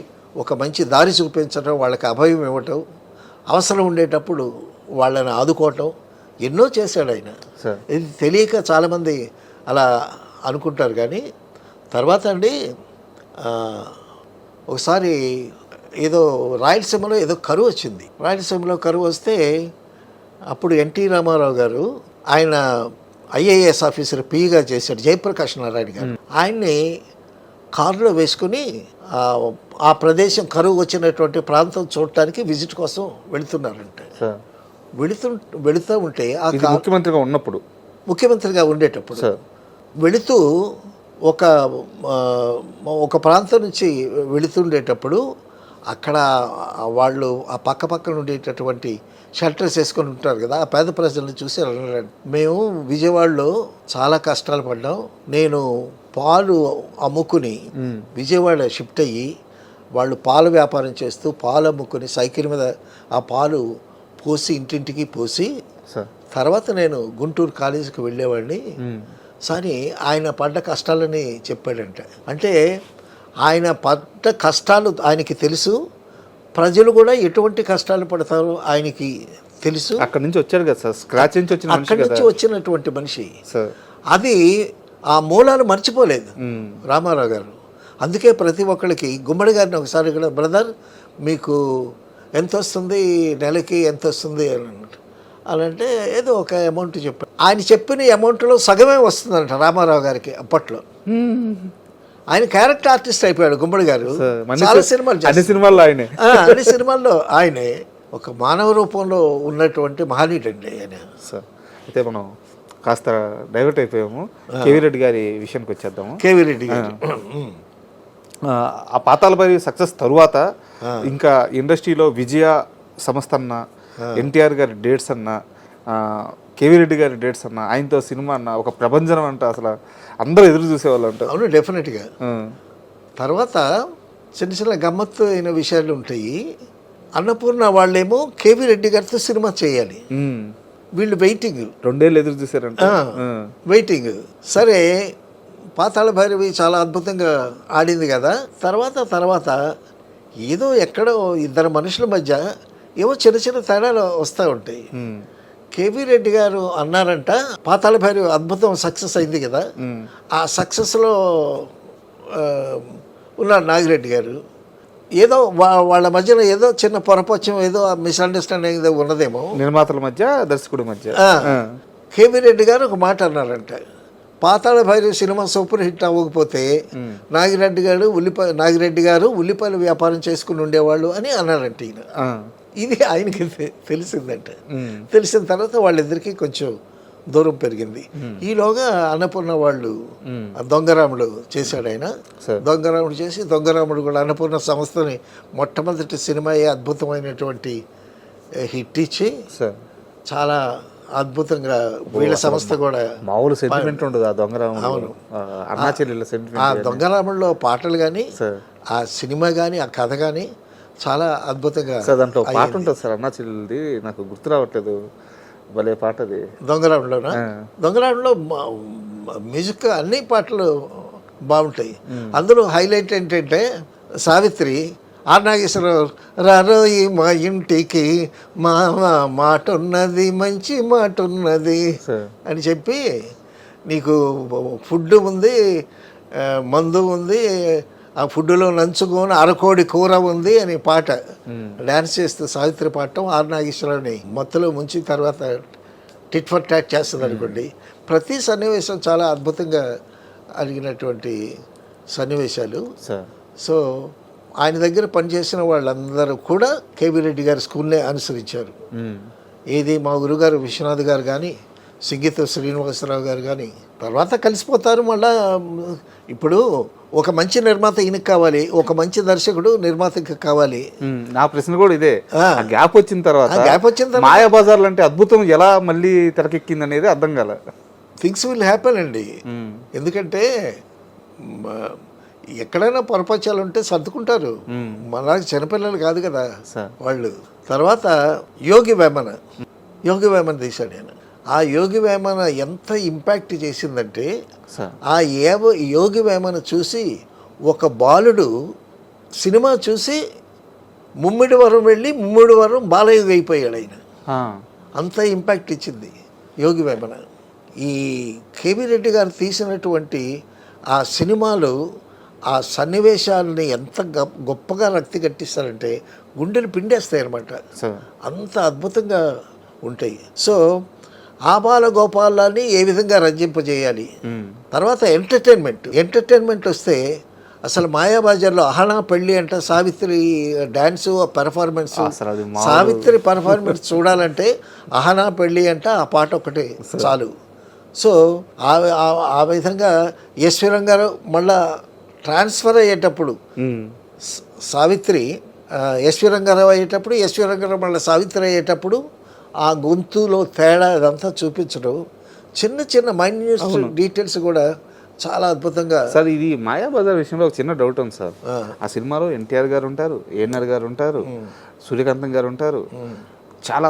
ఒక మంచి దారి చూపించటం, వాళ్ళకి అభయం ఇవ్వటం, అవసరం ఉండేటప్పుడు వాళ్ళని ఆదుకోవటం ఎన్నో చేశాడు ఆయన. ఇది తెలియక చాలామంది అలా అనుకుంటారు. కానీ తర్వాత అండి ఒకసారి ఏదో రాయలసీమలో ఏదో కరువు వచ్చింది. రాయలసీమలో కరువు వస్తే అప్పుడు ఎన్టీ రామారావు గారు ఆయన ఐఏఎస్ ఆఫీసర్ పిగా చేశాడు, జయప్రకాష్ నారాయణ గారు. ఆయన్ని కారులో వేసుకుని ఆ ప్రదేశం కరువు వచ్చినటువంటి ప్రాంతం చూడటానికి విజిట్ కోసం వెళుతున్నారంట. వెళుతూ ఉంటే ఆ ముఖ్యమంత్రిగా ఉన్నప్పుడు, ముఖ్యమంత్రిగా ఉండేటప్పుడు వెళుతూ ఒక ప్రాంతం నుంచి వెళుతుండేటప్పుడు అక్కడ వాళ్ళు ఆ పక్కన ఉండేటటువంటి షెల్టర్స్ వేసుకొని ఉంటారు కదా, ఆ పేద ప్రజలను చూసి అన్నారండి, మేము విజయవాడలో చాలా కష్టాలు పడ్డాం, నేను పాలు అమ్ముకుని విజయవాడ షిఫ్ట్ అయ్యి వాళ్ళు పాల వ్యాపారం చేస్తూ పాలు అమ్ముకుని సైకిల్ మీద ఆ పాలు పోసి ఇంటింటికి పోసి తర్వాత నేను గుంటూరు కాలేజీకి వెళ్ళేవాడిని సరే ఆయన పడ్డ కష్టాలని చెప్పాడంట. అంటే ఆయన పడ్డ కష్టాలు ఆయనకి తెలుసు, ప్రజలు కూడా ఎటువంటి కష్టాలు పడతారో ఆయనకి తెలుసు. అక్కడి నుంచి వచ్చాడు కదా సార్, స్క్రాచ్ నుంచి వచ్చిన అక్కడి నుంచి వచ్చినటువంటి మనిషి. అది ఆ మూలాలు మర్చిపోలేదు రామారావు గారు. అందుకే ప్రతి ఒక్కరికి గుమ్మడి గారిని ఒకసారి కూడా, బ్రదర్ మీకు ఎంత వస్తుంది నెలకి, ఎంత వస్తుంది అని అలాంటే ఏదో ఒక అమౌంట్ చెప్పారు. ఆయన చెప్పిన అమౌంట్లో సగమే వస్తుందంట రామారావు గారికి అప్పట్లో. ఆయన క్యారెక్టర్ ఆర్టిస్ట్ అయిపోయాడు గుమ్మడి గారు. చాలా సినిమాలు, అన్ని సినిమాల్లో ఆయనే ఒక మానవ రూపంలో ఉన్నటువంటి మహనీయుడు అండి ఆయన. అయితే మనం కాస్త డైవర్ట్ అయిపోయాము, కేవీ రెడ్డి గారి విషయానికి వచ్చేద్దాము. కేవీ రెడ్డి గారు ఆ పాతాళభైరవి సక్సెస్ తరువాత ఇంకా ఇండస్ట్రీలో విజయ సంస్థ అన్న, ఎన్టీఆర్ గారి డేట్స్ అన్న, కేవీ రెడ్డి గారి డేట్స్ అన్న, ఆయనతో సినిమా అన్న ఒక ప్రభంజనం అంట, అసలు అందరూ ఎదురు చూసేవాళ్ళు అంట. అవును, డెఫినెట్గా. తర్వాత చిన్న చిన్న గమ్మత్తు అయిన విషయాలు ఉంటాయి. అన్నపూర్ణ వాళ్ళేమో కేవీ రెడ్డి గారితో సినిమా చేయాలి, వీళ్ళు వెయిటింగ్, 2 ఏళ్ళు ఎదురు చూసారంట, వెయిటింగ్. సరే పాతాళభైరవి చాలా అద్భుతంగా ఆడింది కదా. తర్వాత ఏదో ఎక్కడో ఇద్దరు మనుషుల మధ్య ఏవో చిన్న చిన్న తేడాలు వస్తూ ఉంటాయి. కేవీ రెడ్డి గారు అన్నారంట, పాతాళభైరవి అద్భుతం సక్సెస్ అయింది కదా, ఆ సక్సెస్లో ఉన్నాడు నాగిరెడ్డి గారు. ఏదో వాళ్ళ మధ్యలో ఏదో చిన్న పొరపక్షం, ఏదో మిస్అండర్స్టాండింగ్ ఏదో ఉన్నదేమో నిర్మాతల మధ్య, దర్శకుడి మధ్య. కేవీ రెడ్డి గారు ఒక మాట అన్నారంట, పాతాళభైరవి సినిమా సూపర్ హిట్ అవ్వకపోతే నాగిరెడ్డి గారు ఉల్లిపాయల వ్యాపారం చేసుకుని ఉండేవాళ్ళు అని అన్నారంట ఈయన. ఇది ఆయనకి తెలిసిందంట. తెలిసిన తర్వాత వాళ్ళిద్దరికీ కొంచెం దూరం పెరిగింది. ఈలోగా అన్నపూర్ణ వాళ్ళు దొంగరాముడు చేశాడు ఆయన. దొంగరాముడు చేసి దొంగరాముడు కూడా అన్నపూర్ణ సంస్థని మొట్టమొదటి సినిమా అద్భుతమైనటువంటి హిట్ ఇచ్చి చాలా అద్భుతంగా వీళ్ళ సంస్థ కూడా మామూలు సెంటిమెంట్ ఉండదు ఆ దొంగరాముడు. అవును, అన్నా చెల్లెళ్ళ సెంటిమెంట్. ఆ దొంగరాముడులో పాటలు కానీ, ఆ సినిమా కానీ, ఆ కథ కానీ చాలా అద్భుతంగా. సార్ దాంట్లో పాట ఉంటుంది సార్ అన్నా చెల్లెలది, నాకు గుర్తు రావట్లేదు, భలే పాట అది. దొంగరాముడులోనా? దొంగరాముడులో మ్యూజిక్ అన్ని పాటలు బాగుంటాయి. అందులో హైలైట్ ఏంటంటే సావిత్రి ఆర్ నాగేశ్వరరావు రారోయి మా ఇంటికి మా మాట ఉన్నది, మంచి మాట ఉన్నది అని చెప్పి, నీకు ఫుడ్ ఉంది, మందు ఉంది, ఆ ఫుడ్లో నంచుకొని అరకోడి కూర ఉంది అని పాట డ్యాన్స్ చేస్తూ సావిత్రి పాడటం, ఆర్ నాగేశ్వరరావుని మొత్తలో ముంచి తర్వాత టిట్ ఫర్ టాట్ చేస్తుంది అనుకోండి. ప్రతి సన్నివేశం చాలా అద్భుతంగా అడిగినటువంటి సన్నివేశాలు. సో ఆయన దగ్గర పనిచేసిన వాళ్ళందరూ కూడా కేవీ రెడ్డి గారి స్కూల్నే అనుసరించారు. ఏది మా గురుగారు విశ్వనాథ్ గారు కానీ, సింగీత శ్రీనివాసరావు గారు కానీ తర్వాత కలిసిపోతారు. మళ్ళా ఇప్పుడు ఒక మంచి నిర్మాత ఈయనకి కావాలి, ఒక మంచి దర్శకుడు నిర్మాతకి కావాలి. నా ప్రశ్న కూడా ఇదే, గ్యాప్ వచ్చిన తర్వాత మాయాబజార్ లాంటి అద్భుతం ఎలా మళ్ళీ తెరకెక్కింది అనేది అర్థం కాల. థింగ్స్ విల్ హ్యాపెన్ అండి. ఎందుకంటే ఎక్కడైనా పొరపచ్చాలు ఉంటే సర్దుకుంటారు. మనకి చిన్నపిల్లలు కాదు కదా వాళ్ళు. తర్వాత యోగి వేమన తీశాడు ఆయన. ఆ యోగి వేమన ఎంత ఇంపాక్ట్ చేసిందంటే, ఆ యోగి వేమన చూసి ఒక బాలుడు సినిమా చూసి ముమ్మిడివరం వెళ్ళి ముమ్మిడివరం బాలయ్య అయిపోయాడు ఆయన. అంత ఇంపాక్ట్ ఇచ్చింది యోగి వేమన. ఈ కేవీ రెడ్డి గారు తీసినటువంటి ఆ సినిమాలు, ఆ సన్నివేశాలని ఎంత గొప్పగా రక్తి కట్టిస్తారంటే గుండెలు పిండేస్తాయి అన్నమాట. అంత అద్భుతంగా ఉంటాయి. సో ఆ బాలగోపాలాన్ని ఏ విధంగా రంజింపజేయాలి. తర్వాత ఎంటర్టైన్మెంట్ వస్తే అసలు మాయాబజార్లో అహనా పెళ్ళి అంట, Savitri dance performance, Savitri performance చూడాలంటే అహనా పెళ్ళి అంట ఆ పాట ఒకటి చాలు. సో ఆ విధంగా ఈశ్వరం గారు మళ్ళా ట్రాన్స్ఫర్ అయ్యేటప్పుడు సావిత్రి ఈశ్వరం గారు అయ్యేటప్పుడు, ఈశ్వరం గారు మళ్ళీ సావిత్రి అయ్యేటప్పుడు ఆ గొంతులో తేడా అదంతా చూపించడం, చిన్న చిన్న మైన్యూట్ డీటెయిల్స్ కూడా చాలా అద్భుతంగా. సార్ ఇది మాయాబజార్ విషయంలో ఒక చిన్న డౌట్ ఉంది సార్. ఆ సినిమాలో ఎన్టీఆర్ గారు ఉంటారు, ఏఎన్ఆర్ గారు ఉంటారు, సూర్యకాంతం గారు ఉంటారు, చాలా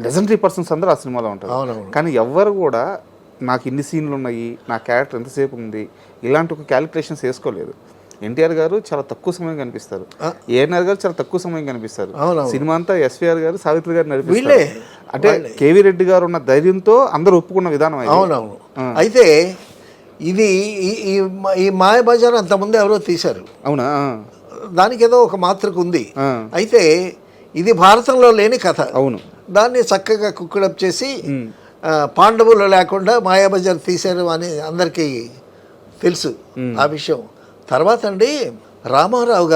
లెజెండరీ పర్సన్స్ అందరూ ఆ సినిమాలో ఉంటారు. కానీ ఎవ్వరు కూడా నాకు ఇన్ని సీన్లు ఉన్నాయి, నా క్యారెక్టర్ ఎంతసేపు ఉంది, ఇలాంటి ఒక క్యాలిక్యులేషన్స్ వేసుకోలేదు. ఎన్టీఆర్ గారు చాలా తక్కువ సమయం కనిపిస్తారు, ఏఎన్ఆర్ గారు చాలా తక్కువ సమయం కనిపిస్తారు. సినిమా అంతా ఎస్వీఆర్ గారు, సావిత్రి గారు నడిపిస్తారు. అంటే కేవీ రెడ్డి గారు ఉన్న ధైర్యంతో అందరూ ఒప్పుకున్న విధానం. అవునవును. అయితే ఇది ఈ మాయాబజార్ అంతకుముందు ఎవరో తీశారు. అవునా? దానికి ఏదో ఒక మాతృక ఉంది. అయితే ఇది భారతంలో లేని కథ. అవును. దాన్ని చక్కగా కుక్కడప్ చేసి పాండవులు లేకుండా మాయాబజార్ తీశారు అని అందరికీ తెలుసు ఆ విషయం. తర్వాత అండి రామారావు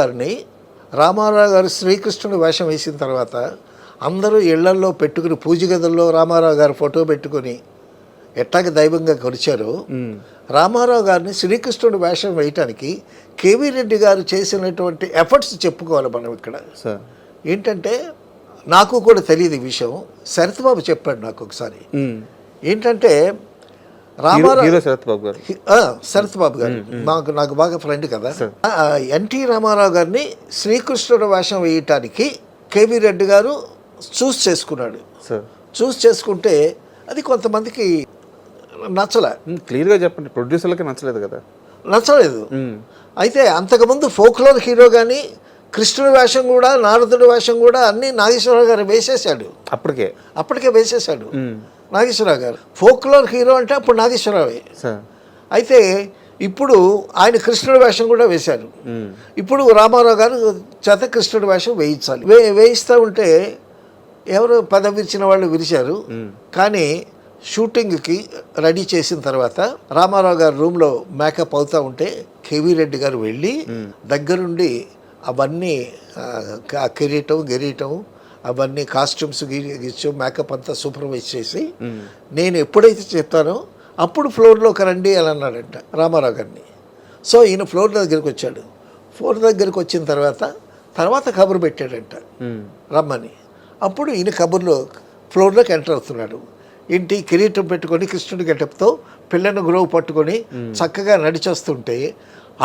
గారు శ్రీకృష్ణుడు వేషం వేసిన తర్వాత అందరూ ఇళ్లల్లో పెట్టుకుని పూజ గదుల్లో రామారావు గారు ఫోటో పెట్టుకుని ఎట్టాగ దైవంగా కొలిచారో, రామారావు గారిని శ్రీకృష్ణుడు వేషం వేయటానికి కేవీ రెడ్డి గారు చేసినటువంటి ఎఫర్ట్స్ చెప్పుకోవాలి మనం ఇక్కడ. ఏంటంటే నాకు కూడా తెలియదు ఈ విషయం, శరత్ బాబు చెప్పాడు నాకు ఒకసారి. ఏంటంటే రామారావు శరత్ బాబు గారు నాకు బాగా ఫ్రెండ్ కదా. ఎన్టీ రామారావు గారిని శ్రీకృష్ణుడు వేషం వేయటానికి కేవీ రెడ్డి గారు చూస్ చేసుకున్నాడు. చూస్ చేసుకుంటే అది కొంతమందికి నచ్చలే. క్లియర్గా చెప్పండి, ప్రొడ్యూసర్లకి నచ్చలేదు కదా? నచ్చలేదు. అయితే అంతకుముందు ఫోక్లోర్ హీరో కానీ కృష్ణుడి వేషం కూడా, నారదుడి వేషం కూడా అన్నీ నాగేశ్వరరావు గారు వేసేసాడు. అప్పటికే వేసేసాడు నాగేశ్వరరావు గారు. ఫోక్లోర్ హీరో అంటే అప్పుడు నాగేశ్వరరావే. అయితే ఇప్పుడు ఆయన కృష్ణుడి వేషం కూడా వేశారు. ఇప్పుడు రామారావు గారు చేత కృష్ణుడి వేషం వేయించాలి. వేయిస్తూ ఉంటే ఎవరు పదవి విరిచిన వాళ్ళు విరిచారు. కానీ షూటింగ్కి రెడీ చేసిన తర్వాత రామారావు గారు రూమ్లో మేకప్ అవుతూ ఉంటే కేవీ రెడ్డి గారు వెళ్ళి దగ్గరుండి అవన్నీ కిరీటం అవన్నీ కాస్ట్యూమ్స్ గీచు మేకప్ అంతా సూపర్వైజ్ చేసి నేను ఎప్పుడైతే చెప్తానో అప్పుడు ఫ్లోర్లోకి రండి అని అన్నాడంట రామారావు గారిని. సో ఈయన ఫ్లోర్ దగ్గరికి వచ్చాడు. ఫ్లోర్ దగ్గరికి వచ్చిన తర్వాత కబురు పెట్టాడంట రమ్మని. అప్పుడు ఈయన కబుర్లో ఫ్లోర్లోకి ఎంటర్ అవుతున్నాడు. ఇంటి కిరీటం పెట్టుకొని కృష్ణుడి గెటప్తో పిల్లను గ్రోవ్ పట్టుకొని చక్కగా నడిచొస్తుంటే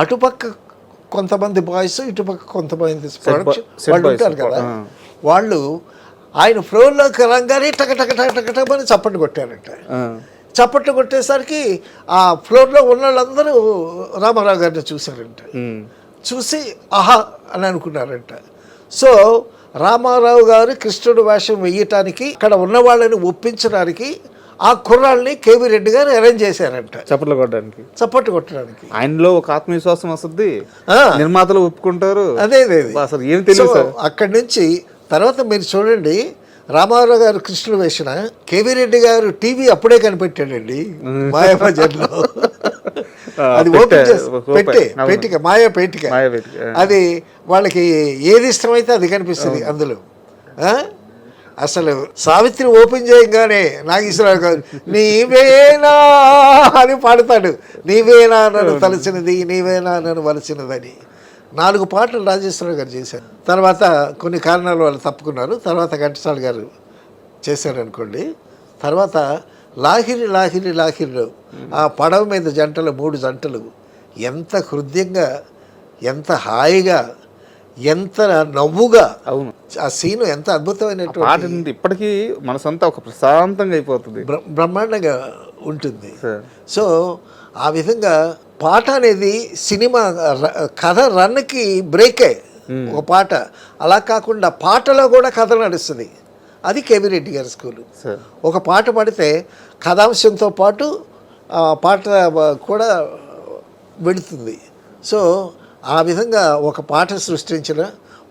అటుపక్క కొంతమంది బాయ్స్, ఇటుపక్క కొంతమంది వాళ్ళు ఉంటారు కదా, వాళ్ళు ఆయన ఫ్లోర్లోకి రంగానే టకటకటకటకటమని చప్పట్లు కొట్టారంట. చప్పట్లు కొట్టేసరికి ఆ ఫ్లోర్లో ఉన్న వాళ్ళందరూ రామారావు గారిని చూశారంట. చూసి ఆహా అని అనుకున్నారంట. సో రామారావు గారు కృష్ణుడు వేషం వేయటానికి అక్కడ ఉన్న వాళ్ళని ఒప్పించడానికి ఆ కుర్రాళ్ళని కేవీ రెడ్డి గారు అరేంజ్ చేశారంట చప్పట్లు కొట్టడానికి. ఆయనలో ఒక ఆత్మవిశ్వాసం వస్తుంది, నిర్మాతలు ఒప్పుకుంటారు. అదే అసలు ఏం తెలియదు. అక్కడి నుంచి తర్వాత మీరు చూడండి, రామారావు గారు కృష్ణుడు వేసిన కేవీ రెడ్డి గారు టీవీ అప్పుడే కనిపెట్టాడండి మాయాబజార్లో. అది ఓపెన్ పేటిక మాయా పేటిక. అది వాళ్ళకి ఏది ఇష్టమైతే అది కనిపిస్తుంది అందులో. అసలు సావిత్రి ఓపెన్ చేయగానే నాగేశ్వరరావు గారు నీవేనా అని పాడతాడు. నీవేనా నన్ను తలచినది, నీవేనా నన్ను వలచినదని 4 పాటలు రాజేశ్వరరావు గారు చేశారు. తర్వాత కొన్ని కారణాల వాళ్ళు తప్పుకున్నారు. తర్వాత ఘంటసాల గారు చేశారు అనుకోండి. తర్వాత లాహిరిలో ఆ పడవ మీద జంటలు 3 జంటలు ఎంత హృదయంగా, ఎంత హాయిగా, ఎంత నవ్వుగా, అవును ఆ సీను ఎంత అద్భుతమైనటువంటి, ఇప్పటికీ మనసంతా ఒక ప్రశాంతంగా అయిపోతుంది, బ్రహ్మాండంగా ఉంటుంది. సో ఆ విధంగా పాట అనేది సినిమా కథ రన్కి బ్రేకే ఒక పాట. అలా కాకుండా పాటలో కూడా కథ నడుస్తుంది. అది కేవీ రెడ్డి గారి స్కూలు. ఒక పాట పాడితే కథాంశంతో పాటు పాట కూడా వెళుతుంది. సో ఆ విధంగా ఒక పాట సృష్టించిన,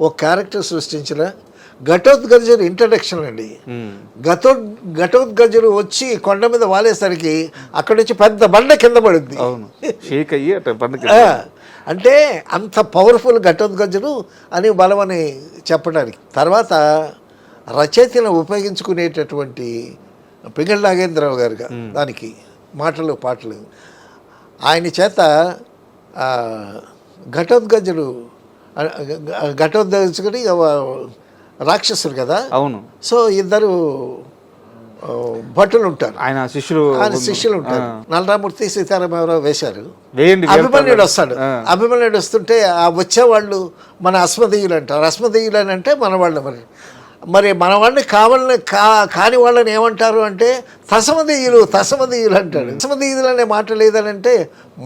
ఒక క్యారెక్టర్ సృష్టించిన ఘటోద్గజుడు ఇంట్రడక్షన్ అండి. ఘటోద్గజుడు వచ్చి కొండ మీద వాలేసరికి అక్కడి నుంచి పెద్ద బండ కింద పడుద్ది. అవును, షేక్ అయ్యి అట్లా బండ అంటే అంత పవర్ఫుల్ ఘటోద్గజుడు అని బలమని చెప్పడానికి. తర్వాత రచయితను ఉపయోగించుకునేటటువంటి పింగళి నాగేంద్రరావు గారుగా దానికి మాటలు పాటలు ఆయన చేత ఘటోద్గజుడు రాక్షసుడు కదా. అవును. సో ఇద్దరు భటులు ఉంటారు, ఆయన శిష్యులు ఉంటారు. నలరామూర్తి సీతారామరావు వేశారు. వేయండి. అభిమన్యుడు వస్తాడు. అభిమన్యుడు వస్తుంటే ఆ వచ్చేవాళ్ళు మన అస్మదీయులు అంటారు. అస్మదీయులు అని అంటే మన వాళ్ళు. మరి మన వాళ్ళని కాని వాళ్ళని ఏమంటారు అంటే తసమదీయులు అంటాడు. తసమదీయులు అనే మాట లేదనంటే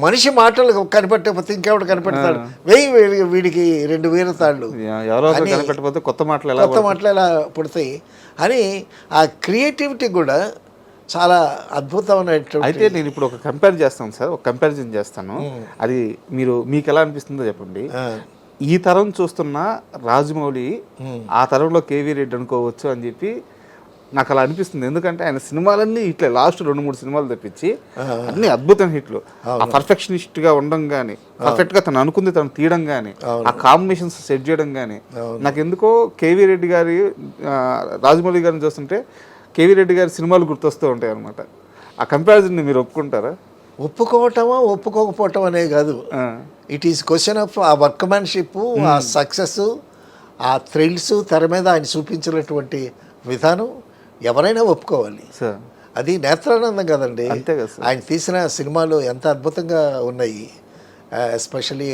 మనిషి మాటలు కనిపెట్టకపోతే ఇంకెవడు కనిపెడతాడు? వీడికి 2 వీరతాళ్ళు, కొత్త మాటలు ఎలా పుడతాయి అని ఆ క్రియేటివిటీ కూడా చాలా అద్భుతమైన. అయితే నేను ఇప్పుడు ఒక కంపారిజన్ చేస్తాను. అది మీకు ఎలా అనిపిస్తుందో చెప్పండి. ఈ తరం చూస్తున్న రాజమౌళి ఆ తరంలో కేవీ రెడ్డి అనుకోవచ్చు అని చెప్పి నాకు అలా అనిపిస్తుంది. ఎందుకంటే ఆయన సినిమాలన్నీ ఇట్లా లాస్ట్ 2-3 సినిమాలు తెప్పించి అన్ని అద్భుతమైన హిట్లు. ఆ పర్ఫెక్షనిస్ట్ గా ఉండడం కానీ, పర్ఫెక్ట్ గా తను అనుకుంది తను తీయడం కానీ, ఆ కాంబినేషన్స్ సెట్ చేయడం కానీ, నాకు ఎందుకో కేవీ రెడ్డి గారి రాజమౌళి గారిని చూస్తుంటే కేవీ రెడ్డి గారి సినిమాలు గుర్తొస్తూ ఉంటాయి అనమాట. ఆ కంపారిజన్ మీరు ఒప్పుకుంటారా? ఒప్పుకోకపోవటం అనే కాదు, ఇట్ ఈస్ క్వశ్చన్ ఆఫ్ ఆ వర్క్మెన్షిప్, ఆ సక్సెస్, ఆ థ్రిల్స్ తెర మీద ఆయన చూపించినటువంటి విధానం ఎవరైనా ఒప్పుకోవాలి. అది నేత్రానందం కదండి. ఆయన తీసిన సినిమాలు ఎంత అద్భుతంగా ఉన్నాయి. ఎస్పెషలీ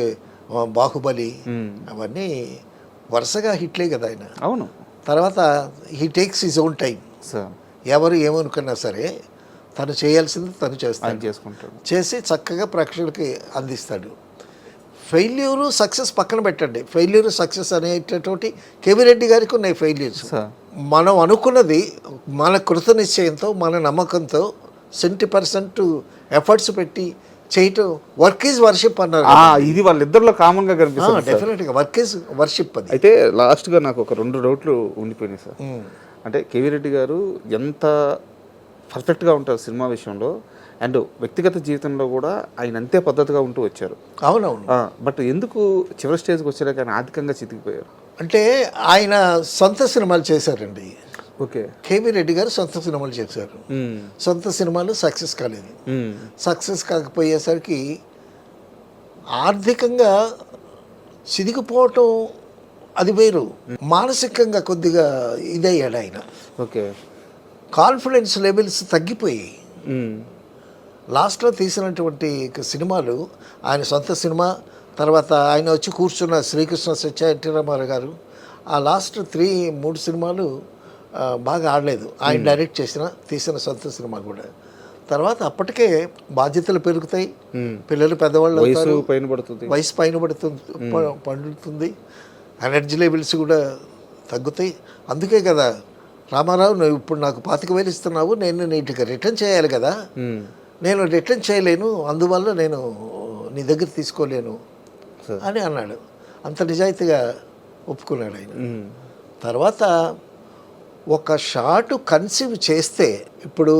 బాహుబలి అవన్నీ వరుసగా హిట్లే కదా ఆయన. అవును. తర్వాత he takes his own time. ఎవరు ఏమనుకున్నా సరే తను చేయాల్సింది తను చేసుకుంటాడు. చేసి చక్కగా ప్రేక్షకులకి అందిస్తాడు. ఫెయిల్యూరు సక్సెస్ పక్కన పెట్టండి. ఫెయిల్యూరు సక్సెస్ అనేటటువంటి కేవీ రెడ్డి గారికి ఉన్నాయి ఫెయిల్యూర్స్. మనం అనుకున్నది మన కృత నిశ్చయంతో, మన నమ్మకంతో 70% ఎఫర్ట్స్ పెట్టి చేయటం వర్క్ ఈజ్ వర్షిప్ అన్నారు. ఇది వాళ్ళిద్దరిలో కామన్గా కనిపిస్తుంది. డెఫినెట్గా వర్క్ ఈజ్ వర్షిప్. అది అయితే లాస్ట్గా నాకు ఒక 2 డౌట్లు ఉండిపోయినాయి సార్. అంటే కేవీ రెడ్డి గారు ఎంత పర్ఫెక్ట్గా ఉంటారు సినిమా విషయంలో, అండ్ వ్యక్తిగత జీవితంలో కూడా ఆయన అంతే పద్ధతిగా ఉంటూ వచ్చారు. అవునవును. బట్ ఎందుకు చివరి స్టేజ్కి వచ్చాక ఆయన ఆర్థికంగా చితికిపోయారు? అంటే ఆయన సొంత సినిమాలు చేశారండి. ఓకే. కేవీ రెడ్డి గారు సొంత సినిమాలు చేశారు. సొంత సినిమాలు సక్సెస్ కాలేదు. సక్సెస్ కాకపోయేసరికి ఆర్థికంగా చిదిగిపోవటం అది వేరు. మానసికంగా కొద్దిగా ఇదయ్యాడు ఆయన. ఓకే. కాన్ఫిడెన్స్ లెవెల్స్ తగ్గిపోయాయి. లాస్ట్లో తీసినటువంటి సినిమాలు ఆయన సొంత సినిమా, తర్వాత ఆయన వచ్చి కూర్చున్న శ్రీకృష్ణ సత్య ఎన్టీ రామారావు గారు, ఆ లాస్ట్ 3 సినిమాలు బాగా ఆడలేదు. ఆయన డైరెక్ట్ తీసిన సొంత సినిమా కూడా. తర్వాత అప్పటికే బాధ్యతలు పెరుగుతాయి, పిల్లలు పెద్దవాళ్ళు అవుతారు, వయసు పైన పడుతుంది, ఎనర్జీ లెవెల్స్ కూడా తగ్గుతాయి. అందుకే కదా రామారావు, నువ్వు ఇప్పుడు నాకు 25,000 ఇస్తున్నావు, నేను నీటికి రిటర్న్ చేయాలి కదా, నేను రిటర్న్ చేయలేను, అందువల్ల నేను నీ దగ్గర తీసుకోలేను అని అన్నాడు. అంత నిజాయితీగా ఒప్పుకున్నాడు ఆయన. తర్వాత ఒక షాట్ కన్సీవ్ చేస్తే, ఇప్పుడు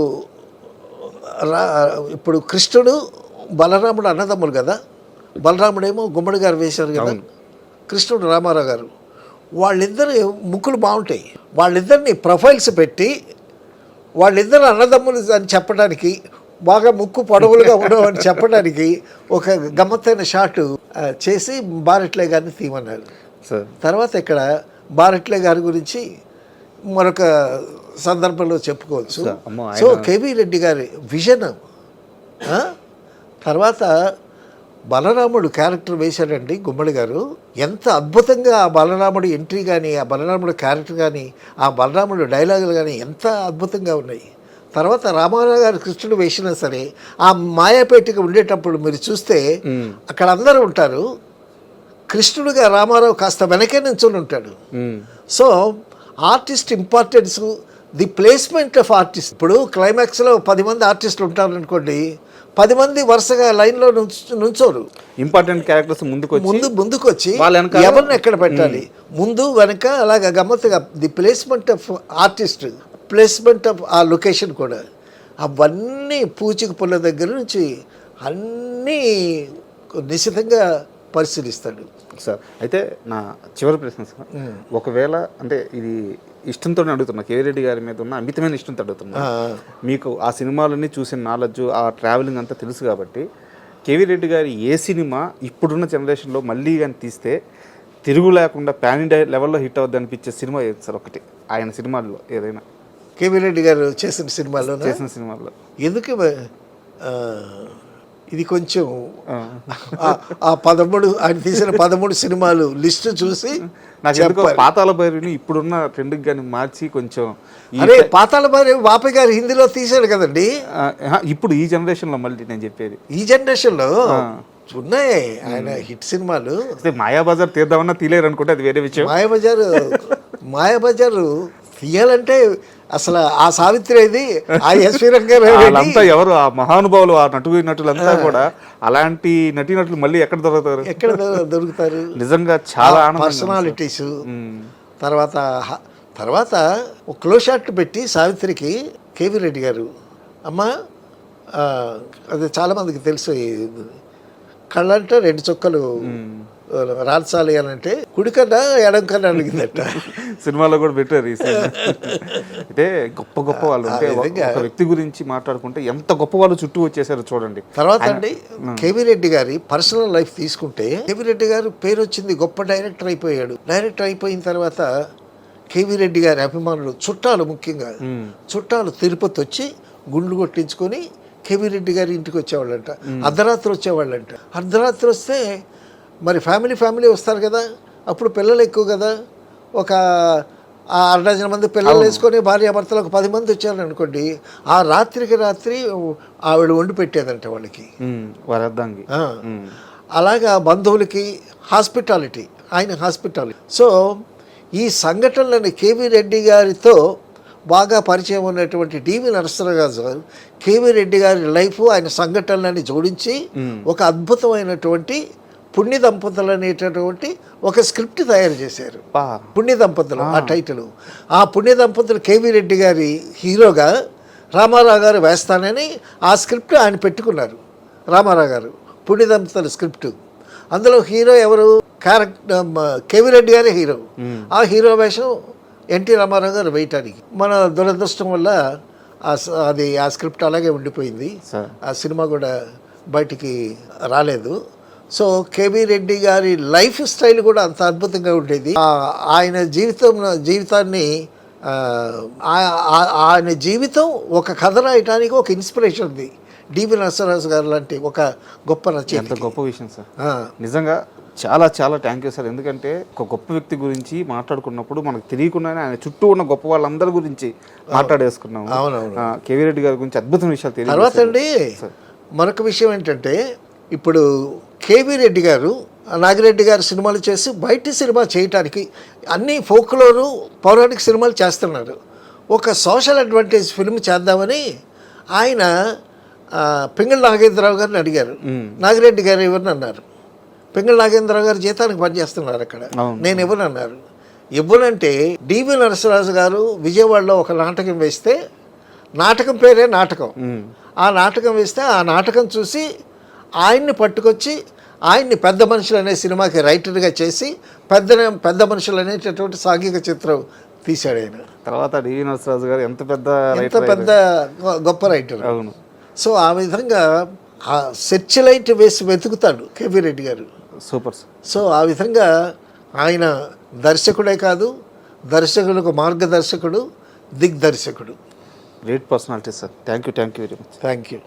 కృష్ణుడు బలరాముడు అన్నదమ్ములు కదా, బలరాముడేమో గుమ్మడి గారు వేశారు కదా, కృష్ణుడు రామారావు గారు, వాళ్ళిద్దరు ముక్కులు బాగుంటాయి. వాళ్ళిద్దరిని ప్రొఫైల్స్ పెట్టి వాళ్ళిద్దరు అన్నదమ్ములు అని చెప్పడానికి, బాగా ముక్కు పొడవులుగా ఉండవని చెప్పడానికి ఒక గమ్మత్తైన షాటు చేసి బారెట్లే గారిని తీయమన్నారు. తర్వాత ఇక్కడ బారెట్లే గారి గురించి మరొక సందర్భంలో చెప్పుకోవచ్చు. సో కేవీ రెడ్డి గారి విజన్. తర్వాత బలరాముడు క్యారెక్టర్ వేశాడండి గుమ్మడి గారు. ఎంత అద్భుతంగా ఆ బలరాముడు ఎంట్రీ కానీ, ఆ బలరాముడు క్యారెక్టర్ కానీ, ఆ బలరాముడు డైలాగులు కానీ ఎంత అద్భుతంగా ఉన్నాయి. తర్వాత రామారావు గారు కృష్ణుడు వేసినా సరే, ఆ మాయాపేటకి ఉండేటప్పుడు మీరు చూస్తే అక్కడ అందరూ ఉంటారు, కృష్ణుడిగా రామారావు కాస్త వెనకే నించుని ఉంటాడు. So artist importance, the placement of artist. ఇప్పుడు క్లైమాక్స్లో 10 మంది ఆర్టిస్టులు ఉంటారనుకోండి, 10 మంది వరుసగా లైన్లో నుంచోరు. ఇంపార్టెంట్ క్యారెక్టర్స్ ముందుకొచ్చి వాళ్ళ వెనకాల ఎవరిని ఎక్కడ పెట్టాలి, ముందు వెనక అలాగా గమ్మత్తుగా the placement of artist, placement of ఆ లొకేషన్ కూడా అవన్నీ పూచిక పుల్ల దగ్గర నుంచి అన్నీ నిశితంగా పరిశీలిస్తాడు సార్. అయితే నా చివరి ప్రశ్న సార్, ఒకవేళ అంటే ఇది ఇష్టంతో అడుగుతున్నా, కేవీ రెడ్డి గారి మీద ఉన్న అమితమైన ఇష్టంతో అడుగుతున్నా. మీకు ఆ సినిమాలన్నీ చూసిన నాలెడ్జ్, ఆ ట్రావెలింగ్ అంతా తెలుసు కాబట్టి కేవీ రెడ్డి గారి ఏ సినిమా ఇప్పుడున్న జనరేషన్లో మళ్ళీ కానీ తీస్తే తిరుగు లేకుండా పాన్ ఇండియా లెవెల్లో హిట్ అవుద్ది అనిపించే సినిమా ఏది సార్? ఒకటి ఆయన సినిమాల్లో ఏదైనా. కేవీ రెడ్డి గారు చేసిన సినిమాల్లో ఎందుకు ఇది కొంచెం ఆ 13 ఆయన తీసిన 13 సినిమాలు లిస్టు చూసి నాకు ఎందుకో పాతాళ భైరవిని ఇప్పుడున్న ట్రెండ్కి కానీ మార్చి కొంచెం, అరే పాతాళ భైరవి వాపి గారు హిందీలో తీశాడు కదండి. ఇప్పుడు ఈ జనరేషన్లో మళ్ళీ నేను చెప్పేది ఈ జనరేషన్లో ఉన్నాయి ఆయన హిట్ సినిమాలు. మాయాబజార్ తీద్దామన్నా తీలేరు అనుకుంటే అది వేరే విషయం. మాయాబజారు తీయాలంటే అసలు ఆ సావిత్రి అది ఆ ఎస్వి రంగారావు ఎవరు ఆ మహానుభావులు, ఆ నటులంతా కూడా అలాంటి నటీనటులు మళ్ళీ ఎక్కడ దొరుకుతారు? నిజంగా చాలా పర్సనాలిటీస్. తర్వాత ఒక క్లోజ్ షాట్ పెట్టి సావిత్రికి కేవీ రెడ్డి గారు, అమ్మా అది చాలా మందికి తెలుసు, కళ్ళంటే 2 చుక్కలు రాల్చాలి అని అంటే కుడికన్నా ఎడం కన్నా అడిగిందట. సినిమాలో కూడా పెట్టారు. అంటే గొప్ప వాళ్ళు ఉంటే ఒక వ్యక్తి గురించి మాట్లాడుకుంటే ఎంత గొప్ప వాళ్ళు చుట్టూ వచ్చేసారు చూడండి. తర్వాత అండి కేవీ రెడ్డి గారి పర్సనల్ లైఫ్ తీసుకుంటే, కేవీ రెడ్డి గారు పేరు వచ్చింది, గొప్ప డైరెక్టర్ అయిపోయాడు. డైరెక్టర్ అయిపోయిన తర్వాత కేవీ రెడ్డి గారి అభిమానులు, చుట్టాలు, ముఖ్యంగా చుట్టాలు తిరుపతి వచ్చి గుండ్లు కొట్టించుకొని కేవీ రెడ్డి గారి ఇంటికి వచ్చేవాళ్ళంట. అర్ధరాత్రి వచ్చేవాళ్ళంట. అర్ధరాత్రి వస్తే మరి ఫ్యామిలీ వస్తారు కదా, అప్పుడు పిల్లలు ఎక్కువ కదా, ఒక 6 మంది పిల్లలు వేసుకొని భార్యాభర్తలు ఒక 10 మంది వచ్చారు అనుకోండి, ఆ రాత్రికి రాత్రి ఆవిడ వండి పెట్టేదంట వాళ్ళకి. అలాగా బంధువులకి హాస్పిటాలిటీ, ఆయన హాస్పిటాలిటీ. సో ఈ సంఘటనలని కేవీ రెడ్డి గారితో బాగా పరిచయం ఉన్నటువంటి డివి నరసింహరావు గారు కేవీ రెడ్డి గారి లైఫ్, ఆయన సంఘటనలని జోడించి ఒక అద్భుతమైనటువంటి పుణ్య దంపతులు అనేటటువంటి ఒక స్క్రిప్ట్ తయారు చేశారు. పుణ్య దంపతులు ఆ టైటిల్. ఆ పుణ్య దంపతులు కేవీ రెడ్డి గారి హీరోగా రామారావు గారు వేస్తానని ఆ స్క్రిప్ట్ ఆయన పెట్టుకున్నారు. రామారావు గారు పుణ్య దంపతుల స్క్రిప్ట్. అందులో హీరో ఎవరు? కేవీ రెడ్డి గారే హీరో. ఆ హీరో వేషం ఎన్టీ రామారావు గారు వేయటానికి మన దురదృష్టం వల్ల అది ఆ స్క్రిప్ట్ అలాగే ఉండిపోయింది. ఆ సినిమా కూడా బయటికి రాలేదు. సో కేవీ రెడ్డి గారి లైఫ్ స్టైల్ కూడా అంత అద్భుతంగా ఉండేది. ఆయన జీవితాన్ని ఆయన జీవితం ఒక కథ రాయటానికి ఒక ఇన్స్పిరేషన్ ఉంది. డివి నరసింహరావు గారు లాంటి ఒక గొప్ప రచయిత. ఎంత గొప్ప విషయం సార్, నిజంగా చాలా థ్యాంక్ యూ సార్. ఎందుకంటే ఒక గొప్ప వ్యక్తి గురించి మాట్లాడుకున్నప్పుడు మనకు తెలియకుండానే ఆయన చుట్టూ ఉన్న గొప్ప వాళ్ళందరి గురించి మాట్లాడేసుకున్నాము. కేవీ రెడ్డి గారి గురించి అద్భుతమైన విషయాలు తెలియదు. తర్వాత అండి మరొక విషయం ఏంటంటే, ఇప్పుడు కేవీ రెడ్డి గారు నాగిరెడ్డి గారు సినిమాలు చేసి బయట సినిమా చేయటానికి అన్ని ఫోక్లోరు పౌరాణిక సినిమాలు చేస్తున్నారు. ఒక సోషల్ అడ్వాంటేజ్ ఫిల్మ్ చేద్దామని ఆయన పింగళ నాగేంద్రరావు గారిని అడిగారు. నాగిరెడ్డి గారు ఎవరిని అన్నారు. పింగళ నాగేంద్రరావు గారు జీతానికి పనిచేస్తున్నారు అక్కడ, నేను ఇవ్వను అన్నారు. ఇవ్వనంటే డివి నరసింహరాజు గారు విజయవాడలో ఒక నాటకం వేస్తే, నాటకం పేరే నాటకం, ఆ నాటకం వేస్తే ఆ నాటకం చూసి ఆయన్ని పట్టుకొచ్చి ఆయన్ని పెద్ద మనుషులు అనే సినిమాకి రైటర్గా చేసి పెద్ద మనుషులు అనేటటువంటి సాంఘిక చిత్రం తీశాడు ఆయన. తర్వాత డివి నరసింహరాజు గారు ఎంత పెద్ద గొప్ప రైటర్. అవును. సో ఆ విధంగా ఆ సెర్చ్ లైట్ వేసి వెతుకుతాడు కేవీ రెడ్డి గారు. సూపర్. సో ఆ విధంగా ఆయన దర్శకుడే కాదు, దర్శకులకు మార్గదర్శకుడు, దిగ్దర్శకుడు. Great personality sir. Thank you very much. Thank you.